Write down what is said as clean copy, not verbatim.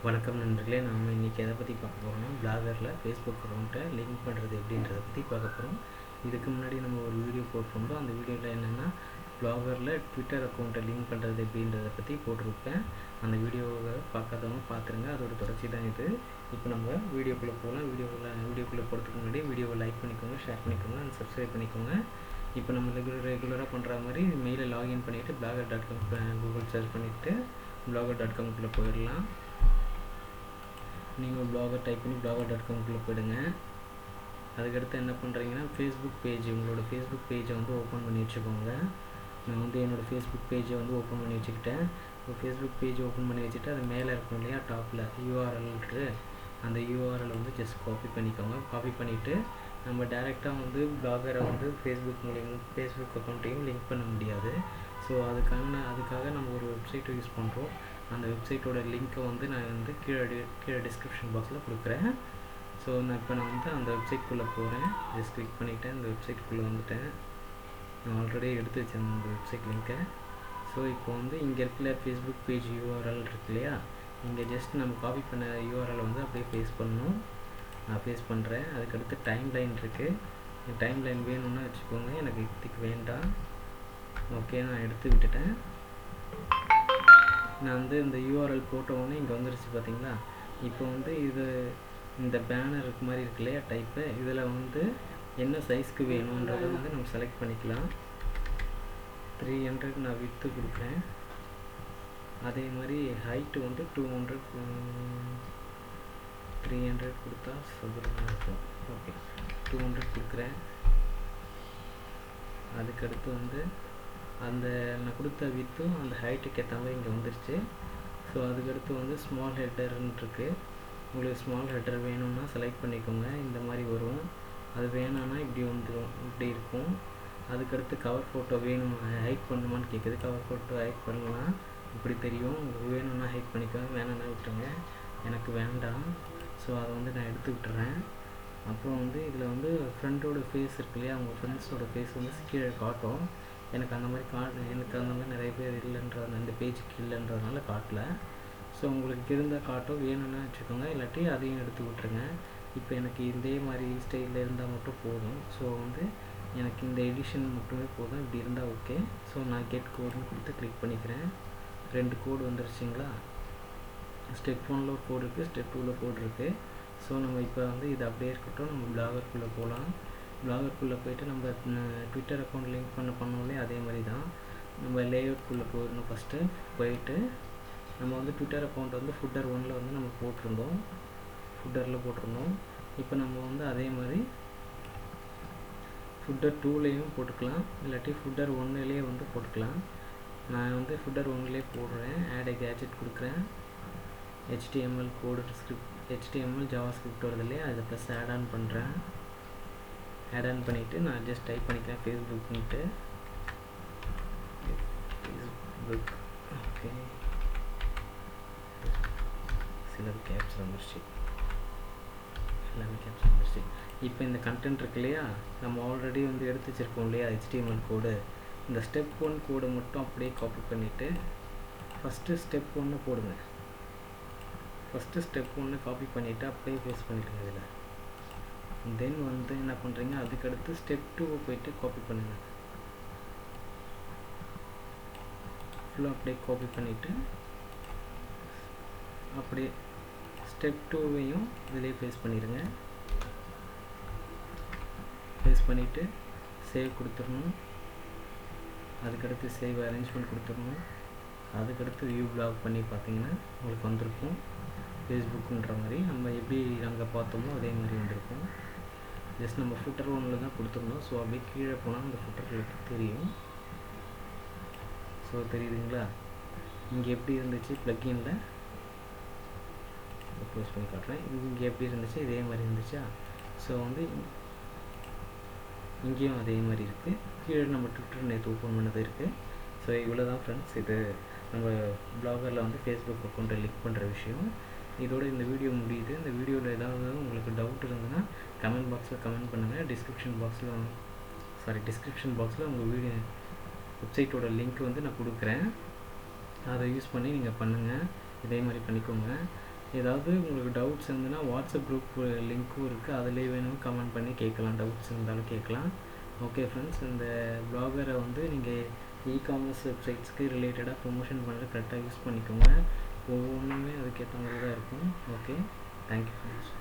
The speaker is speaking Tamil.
வணக்கம் நண்பர்களே, நாம் இன்றைக்கி எதை பற்றி பார்க்க போகிறோம்னா பிளாகரில் ஃபேஸ்புக் அக்கௌண்ட்டை லிங்க் பண்ணுறது எப்படின்றத பற்றி பார்க்க போகிறோம். இதுக்கு முன்னாடி நம்ம ஒரு வீடியோ போட்டிருந்தோம். அந்த வீடியோவில் என்னென்னா பிளாகரில் ட்விட்டர் அக்கௌண்ட்டை லிங்க் பண்ணுறது எப்படின்றத பற்றி போட்டிருப்பேன். அந்த வீடியோவை பார்க்காதவங்க பார்த்துருங்க, அதோட தொடர்ச்சி தான் இது. இப்போ நம்ம வீடியோக்குள்ளே போகலாம். வீடியோக்குள்ளே போகிறதுக்கு முன்னாடி வீடியோவை லைக் பண்ணிக்கோங்க, ஷேர் பண்ணிக்கோங்க அண்ட் சப்ஸ்கிரைப் பண்ணிக்கோங்க. இப்போ நம்ம ரெகுலராக பண்ணுற மாதிரி மெயிலை லாகின் பண்ணிவிட்டு blogger.com கூகுள் சர்ச் பண்ணிவிட்டு blogger.com போயிடலாம். நீங்கள் blogger டைப் பண்ணி blogger.com போயிடுங்க. அதுக்கடுத்து என்ன பண்ணுறீங்கன்னா ஃபேஸ்புக் பேஜ், உங்களோட ஃபேஸ்புக் பேஜை வந்து ஓப்பன் பண்ணி வச்சுக்கோங்க. நான் வந்து என்னோடய ஃபேஸ்புக் பேஜை வந்து ஓப்பன் பண்ணி வச்சுக்கிட்டேன். இப்போ ஃபேஸ்புக் பேஜ் ஓப்பன் பண்ணி வச்சுட்டு அது மேலே இருக்கும் இல்லையா டாப்பில் யூஆர்எல்ட்டு, அந்த யூஆர்எல் வந்து ஜஸ்ட் காப்பி பண்ணிக்கோங்க. காப்பி பண்ணிவிட்டு நம்ம டேரெக்டாக வந்து பிளாகரை வந்து ஃபேஸ்புக் அக்கௌண்ட்டையும் லிங்க் பண்ண முடியாது. ஸோ அதுக்காக நம்ம ஒரு வெப்சைட்டை யூஸ் பண்ணுறோம். அந்த வெப்சைட்டோட லிங்க்கை வந்து நான் வந்து கீழே டிஸ்கிரிப்ஷன் பாக்ஸில் கொடுக்குறேன். ஸோ நான் வந்து அந்த வெப்சைட்குள்ளே போகிறேன். ஜஸ்ட் கிளிக் பண்ணிவிட்டேன், இந்த வெப்சைட்குள்ளே வந்துட்டேன். நான் ஆல்ரெடி எடுத்து வச்சேன் அந்த வெப்சைட் லிங்க்கை. ஸோ இப்போ வந்து இங்கே இருக்கிற ஃபேஸ்புக் பேஜ் யூஆர்எல் இருக்கு இல்லையா, இங்கே ஜஸ்ட் நம்ம காப்பி பண்ண யூஆர்எல் வந்து அப்படியே பேஸ்ட் பண்ணணும். நான் பேஸ்ட் பண்ணுறேன். அதுக்கடுத்து டைம் லைன் இருக்குது. டைம் லைன் வேணும்னா வச்சுக்கோங்க, எனக்கு இதுக்கு வேண்டாம். ஓகே, நான் எடுத்து விட்டுட்டேன். நான் வந்து இந்த யூஆர்எல் போட்டோன்னே இங்கே வந்துருச்சு பார்த்தீங்களா. இப்போ வந்து இந்த பேனர் மாதிரி இருக்கு இல்லையா டைப்பு, இதில் வந்து என்ன சைஸ்க்கு வேணுன்றதை வந்து நம்ம செலக்ட் பண்ணிக்கலாம். 300 நான் வித்து கொடுக்குறேன். அதே மாதிரி ஹைட்டு வந்து 200 300 கொடுத்தா சதுரமாக இருக்கும். ஓகே, 200 கொடுக்குறேன். அதுக்கடுத்து வந்து அந்த நான் கொடுத்த வித்தும் அந்த ஹைட்டுக்கு ஏற்ற மாதிரி இங்கே வந்துருச்சு. ஸோ அதுக்கடுத்து வந்து ஸ்மால் ஹெட்டர்ன்னு இருக்குது. உங்களுக்கு ஸ்மால் ஹெட்டர் வேணும்னா செலக்ட் பண்ணிக்கோங்க, இந்த மாதிரி வரும். அது வேணும்னா இப்படி வந்துடும், இப்படி இருக்கும். அதுக்கடுத்து கவர் ஃபோட்டோ வேணும் ஹைட் பண்ணுமான்னு கேட்குது. கவர் ஃபோட்டோ ஹைட் பண்ணலாம், இப்படி தெரியும். உங்களுக்கு வேணும்னா ஹைட் பண்ணிக்கோங்க, வேணும்னா விட்டுருங்க. எனக்கு வேண்டாம், ஸோ அதை வந்து நான் எடுத்து விட்டுறேன். அப்புறம் வந்து இதில் வந்து ஃப்ரெண்டோட ஃபேஸ் இருக்கு இல்லையா, அவங்க ஃப்ரெண்ட்ஸோட ஃபேஸ் வந்து கீழே காட்டும். எனக்கு அந்த மாதிரி நிறைய பேர் இல்லைன்றதுனால இந்த பேஜுக்கு இல்லைன்றதுனால காட்டல. ஸோ உங்களுக்கு இருந்தால் காட்டும், வேணும்னா வச்சுக்கோங்க, இல்லாட்டி அதையும் எடுத்து விட்டுருங்க. இப்போ எனக்கு இதே மாதிரி ஸ்டைலில் இருந்தால் மட்டும் போதும். ஸோ வந்து எனக்கு இந்த எடிஷன் மட்டுமே போதும், இப்படி இருந்தால் ஓகே. ஸோ நான் கெட் கோடுன்னு கொடுத்து கிளிக் பண்ணிக்கிறேன். 2 கோடு வந்துருச்சுங்களா. ஸ்டெப் 1ல் ஒரு கோடு இருக்குது, ஸ்டெப் 2ல் கோடு இருக்குது. ஸோ நம்ம இப்போ வந்து இது அப்படியே இருக்கட்டும், நம்ம பிளாகருக்குள்ளே போகலாம். பிளாகருக்குள்ளே போய்ட்டு நம்ம ட்விட்டர் அக்கௌண்ட் லிங்க் பண்ணோம்லே அதே மாதிரி தான். நம்ம லேஅவுட்குள்ளே போயிடணும். ஃபஸ்ட்டு போயிட்டு நம்ம வந்து ட்விட்டர் அக்கௌண்ட் வந்து ஃபுட்டர் 1ல் வந்து நம்ம ஃபுட்டரில் போட்டிருந்தோம். இப்போ நம்ம வந்து அதே மாதிரி ஃபுட்டர் 2லேயும் போட்டுக்கலாம், இல்லாட்டி ஃபுட்டர் 1லேயே வந்து போட்டுக்கலாம். நான் வந்து ஃபுட்டர் 1லேயே போடுறேன். ஆட் கேஜெட் கொடுக்குறேன். HTML கோடு HTML JavaScript வருது இல்லையா, அதை ப்ளஸ் ஆட் ஆன் பண்ணுறேன். ஆட் ஆன் பண்ணிவிட்டு நான் ஜஸ்ட் டைப் பண்ணிக்கிறேன் ஃபேஸ்புக்னுட்டு. ஃபேஸ்புக் ஓகே, சிலது கேப்ஸ் வந்துருச்சு, எல்லாமே கேப்ஸ் வந்துருச்சு. இப்போ இந்த கண்டென்ட் இருக்கு இல்லையா, நம்ம ஆல்ரெடி வந்து எடுத்து வச்சுருக்கோம் இல்லையா HTML கோடு, இந்த ஸ்டெப் 1 கோடை மட்டும் அப்படியே காப்பி பண்ணிவிட்டு ஃபஸ்ட்டு ஸ்டெப் 1 போடுங்க. ஃபஸ்ட்டு ஸ்டெப் 1 காப்பி பண்ணிவிட்டு அப்படியே பேஸ்ட் பண்ணிவிடுங்க இதில். தென் வந்து என்ன பண்ணுறீங்க, அதுக்கடுத்து ஸ்டெப் 2 போய்ட்டு காப்பி பண்ணுங்கள். ஃபுல்லாக அப்படியே காப்பி பண்ணிவிட்டு அப்படியே ஸ்டெப் 2வையும் இதிலே பேஸ்ட் பண்ணிடுங்க. பேஸ்ட் பண்ணிவிட்டு சேவ் கொடுத்துடணும். அதுக்கடுத்து சேவ் அரேஞ்ச்மெண்ட் கொடுத்துடணும். அதுக்கடுத்து வியூ பிளாக் பண்ணி பார்த்தீங்கன்னா உங்களுக்கு வந்திருக்கும் ஃபேஸ்புக்குன்ற மாதிரி. நம்ம எப்படி அங்கே பார்த்தோமோ அதே மாதிரி வந்திருக்கும். ஜஸ்ட் நம்ம ஃபுட்டர் 1ல் தான் கொடுத்துருந்தோம். ஸோ அப்படியே கீழே போனால் அந்த ஃபுட்டர்களுக்கு தெரியும். ஸோ தெரியுதுங்களா, இங்கே எப்படி இருந்துச்சு ப்ளக்கினில் க்ளோஸ் பண்ணி காட்டுறேன். இங்கே எப்படி இருந்துச்சு, இதே மாதிரி இருந்துச்சா. ஸோ வந்து இங்கேயும் அதே மாதிரி இருக்குது. கீழே நம்ம ட்விட்டர் நேற்று ஓப்பன் பண்ணது இருக்குது. ஸோ இவ்வளோ தான் ஃப்ரெண்ட்ஸ், இது நம்ம பிளாகரில் வந்து ஃபேஸ்புக் அக்கௌண்ட்டை லிங்க் பண்ணுற விஷயம். இதோட இந்த வீடியோ முடியுது. இந்த வீடியோவில் ஏதாவது உங்களுக்கு டவுட் இருந்ததுன்னா கமெண்ட் பாக்ஸில் கமெண்ட் பண்ணுங்கள். டிஸ்கிரிப்ஷன் பாக்ஸில் உங்கள் வெப்சைட்டோட லிங்க் வந்து நான் கொடுக்குறேன். அதை யூஸ் பண்ணி நீங்கள் பண்ணுங்கள். இதே மாதிரி பண்ணிக்கோங்க. ஏதாவது உங்களுக்கு டவுட்ஸ் இருந்ததுன்னா வாட்ஸ்அப் குரூப் லிங்க்கும் இருக்குது, அதிலே வேணும் கமெண்ட் பண்ணி கேட்கலாம், டவுட்ஸ் இருந்தாலும் கேட்கலாம். ஓகே ஃப்ரெண்ட்ஸ், இந்த ப்ளாகரை வந்து நீங்கள் இகாமர்ஸ் வெப்சைட்ஸ்க்கு ரிலேட்டடாக ப்ரொமோஷன் பண்ணுறது கரெக்டாக யூஸ் பண்ணிக்கோங்க. ஒவ்வொன்றுமே அதுக்கேற்ற மாதிரி தான் இருக்கும். Okay, thank you friends.